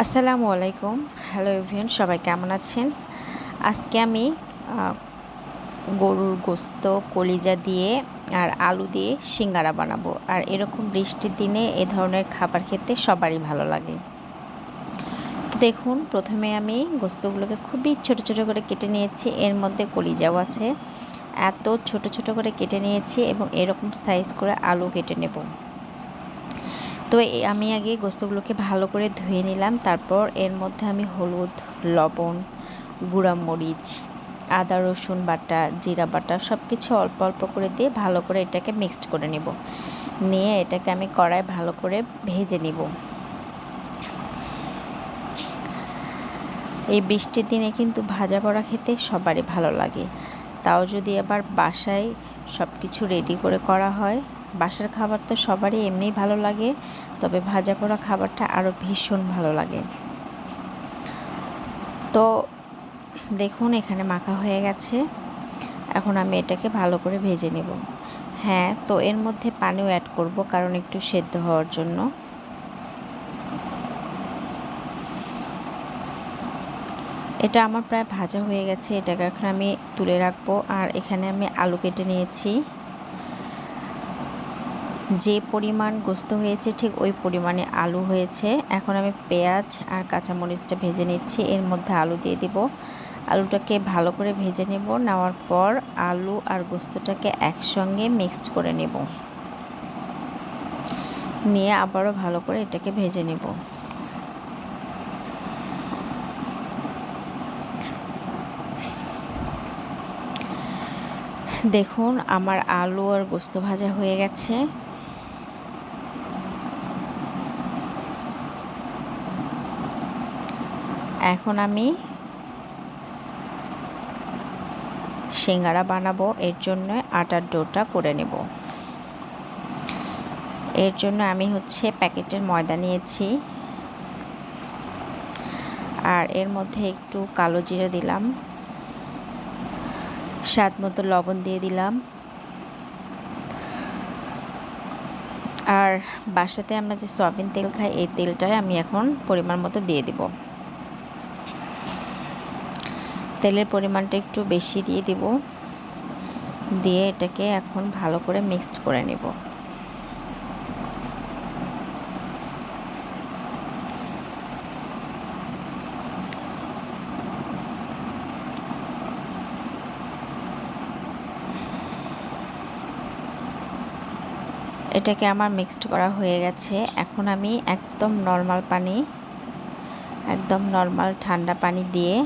আসসালামু আলাইকুম। Hello everyone, সবাই কেমন আছেন? আজকে আমি আ গরুর গোশত, কলিজা দিয়ে আর আলু দিয়ে সিঙ্গারা বানাবো। আর এরকম বৃষ্টির দিনে এ ধরনের খাবার খেতে সবারই ভালো লাগে। তো দেখুন, প্রথমে আমি গোশতগুলোকে খুবই ছোট, ছোট করে কেটে নিয়েছি। এর মধ্যে কলিজাও আছে। এত ছোট, ছোট করে কেটে নিয়েছি এবং এরকম সাইজ করে আলু কেটে নেব। তো আমি আগে গোশতগুলোকে ভালো করে ধুয়ে নিলাম। তারপর এর মধ্যে আমি হলুদ, লবণ, গুঁড়া মরিচ, আদা রসুন বাটা, জিরা বাটা সব কিছু অল্প অল্প করে দিয়ে ভালো করে এটাকে মিক্সড করে নেব। নিয়ে এটাকে আমি কড়ায় ভালো করে ভেজে নেব। এই বৃষ্টির দিনে কিন্তু ভাজা পোড়া খেতে সবারই ভালো লাগে। তাও যদি আবার বাসায় সব কিছু রেডি করে করা হয়। বাসার খাবার তো সবারই এমনিই ভালো লাগে, তবে ভাজা পোড়া খাবারটা আরও ভীষণ ভালো লাগে। তো দেখুন, এখানে মাখা হয়ে গেছে। এখন আমি এটাকে ভালো করে ভেজে নেব। হ্যাঁ, তো এর মধ্যে পানিও অ্যাড করব, কারণ একটু সেদ্ধ হওয়ার জন্য। এটা আমার প্রায় ভাজা হয়ে গেছে। এটাকে এখন আমি তুলে রাখবো। আর এখানে আমি আলু কেটে নিয়েছি। যে পরিমাণ গোশত হয়েছে ঠিক ওই পরিমাণে আলু হয়েছে। এখন আমি পেঁয়াজ আর কাঁচামরিচটা ভেজে নিচ্ছি। এর মধ্যে আলু দিয়ে দিব। আলুটাকে ভালো করে ভেজে নেব। নেওয়ার পর আলু আর গোশতটাকে একসঙ্গে মিক্সড করে নেব। নিয়ে আবারও ভালো করে এটাকে ভেজে নেব। দেখুন, আমার আলু আর গোশত ভাজা হয়ে গেছে। এখন আমি সিঙ্গারা বানাবো। এর জন্য আটার ডোটা করে নেব। এর জন্য আমি প্যাকেটের ময়দা নিয়েছি। আর এর মধ্যে একটু কালো জিরা দিলাম, স্বাদ মতো লবণ দিয়ে দিলাম। আর বাসাতে আমরা যে সয়াবিন তেল খাই, এই তেলটাই আমি এখন পরিমাণ মতো দিয়ে দিব। তেলের পরিমাণটা একটু বেশি দিয়ে দিব। দিয়ে এটাকে এখন ভালো করে মিক্সড করে নেব। এটাকে আমার মিক্সড করা হয়ে গেছে। এখন আমি একদম নর্মাল ঠান্ডা পানি দিয়ে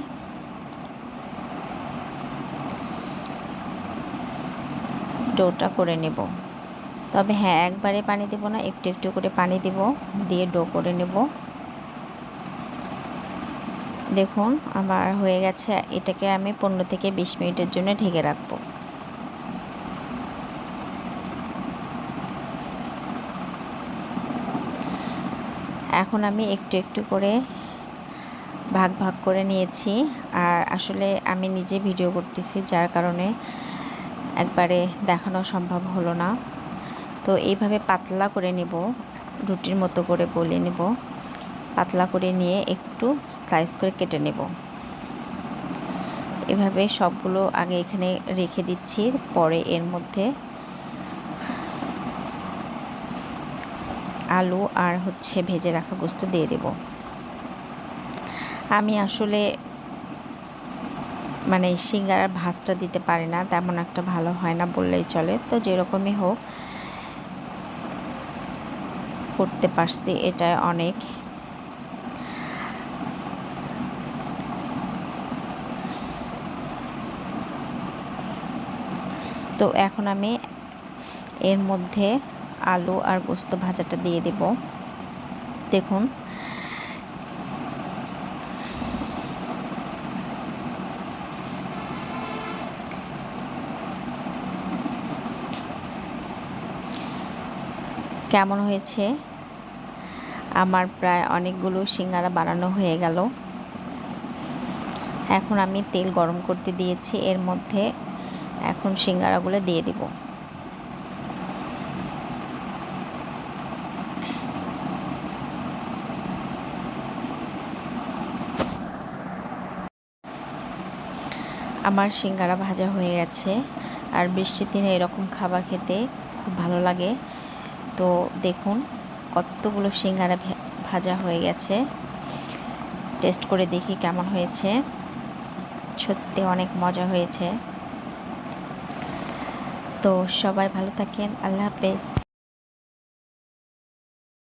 ডোটা করে নেব। তবে হ্যাঁ, একবারে পানি দেব না, একটু একটু করে পানি দেব, দিয়ে ডো করে নেব। দেখুন, আমার হয়ে গেছে। এটাকে আমি 15 থেকে 20 মিনিটের জন্য ঢেকে রাখবো। এখন আমি একটু একটু করে ভাগ ভাগ করে নিয়েছি। আর আসলে আমি নিজে ভিডিও করতেছি, যার কারণে একবারে দেখানো সম্ভব হলো না। তো এইভাবে পাতলা করে নেব, রুটির মতো করে বলে নেব। পাতলা করে নিয়ে একটু স্লাইস করে কেটে নেব। এভাবে সবগুলো আগে এখানে রেখে দিচ্ছি। পরে এর মধ্যে আলু আর ভেজে রাখা গোশত দিয়ে দেব। আমি আসলে সিঙ্গারার ভাজটা দিতে পারি না, তেমন একটা ভালো হয় না বললেই চলে। তো যেরকমই হোক, করতে পারছি, এটা অনেক। তো এখন আমি এর মধ্যে আলু আর গোশত ভাজাটা দিয়ে দেব। দেখুন, কেমন হয়েছে? আমার প্রায় অনেকগুলো সিঙ্গারা বানানো হয়ে গেল। এখন আমি তেল গরম করতে দিয়েছি। এর মধ্যে এখন সিঙ্গারাগুলো দিয়ে দিব। আমার সিঙ্গারা ভাজা হয়ে গেছে। আর বৃষ্টির দিনে এরকম খাবার খেতে খুব ভালো লাগে। তো দেখুন কতগুলো সিঙ্গারা ভাজা হয়ে গেছে। টেস্ট করে দেখি কেমন হয়েছে। সত্যি অনেক মজা হয়েছে। তো সবাই ভালো থাকেন। আল্লাহ হাফেজ।